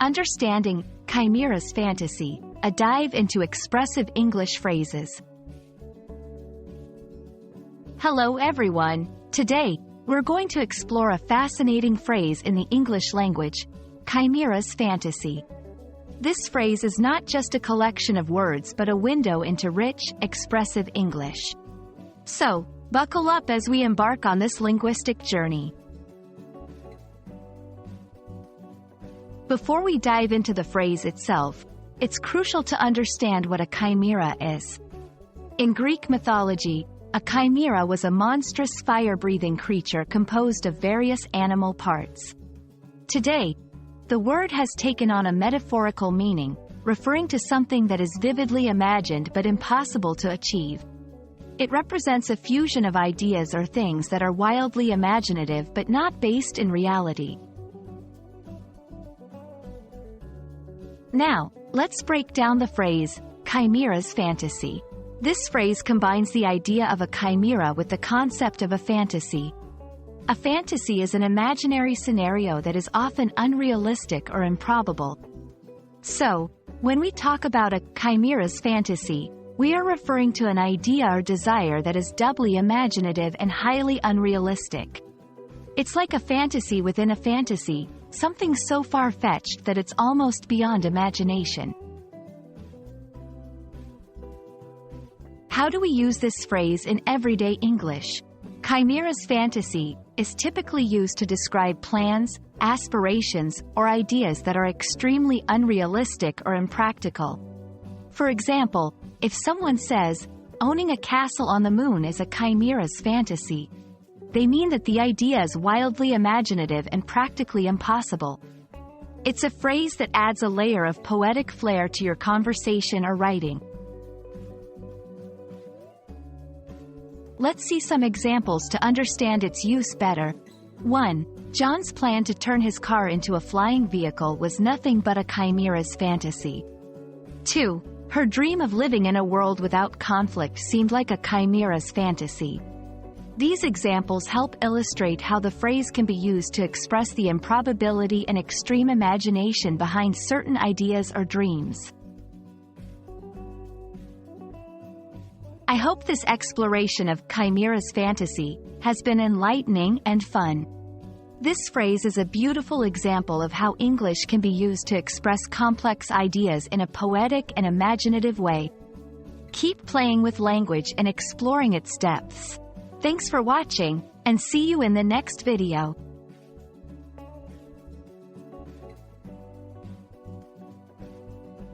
Understanding Chimera's Fantasy, a dive into expressive English phrases. Hello everyone. Today, we're going to explore a fascinating phrase in the English language, Chimera's Fantasy. This phrase is not just a collection of words but a window into rich, expressive English. So, buckle up as we embark on this linguistic journey. Before we dive into the phrase itself, it's crucial to understand what a chimera is. In Greek mythology, a chimera was a monstrous fire-breathing creature composed of various animal parts. Today, the word has taken on a metaphorical meaning, referring to something that is vividly imagined but impossible to achieve. It represents a fusion of ideas or things that are wildly imaginative but not based in reality. Now, let's break down the phrase, Chimera's Fantasy. This phrase combines the idea of a chimera with the concept of a fantasy. A fantasy is an imaginary scenario that is often unrealistic or improbable. So, when we talk about a chimera's fantasy, we are referring to an idea or desire that is doubly imaginative and highly unrealistic. It's like a fantasy within a fantasy, something so far-fetched that it's almost beyond imagination. How do we use this phrase in everyday English? Chimera's fantasy is typically used to describe plans, aspirations, or ideas that are extremely unrealistic or impractical. For example, if someone says, owning a castle on the moon is a chimera's fantasy, they mean that the idea is wildly imaginative and practically impossible. It's a phrase that adds a layer of poetic flair to your conversation or writing. Let's see some examples to understand its use better. 1. John's plan to turn his car into a flying vehicle was nothing but a chimera's fantasy. 2. Her dream of living in a world without conflict seemed like a chimera's fantasy. These examples help illustrate how the phrase can be used to express the improbability and extreme imagination behind certain ideas or dreams. I hope this exploration of Chimera's fantasy has been enlightening and fun. This phrase is a beautiful example of how English can be used to express complex ideas in a poetic and imaginative way. Keep playing with language and exploring its depths. Thanks for watching, and see you in the next video.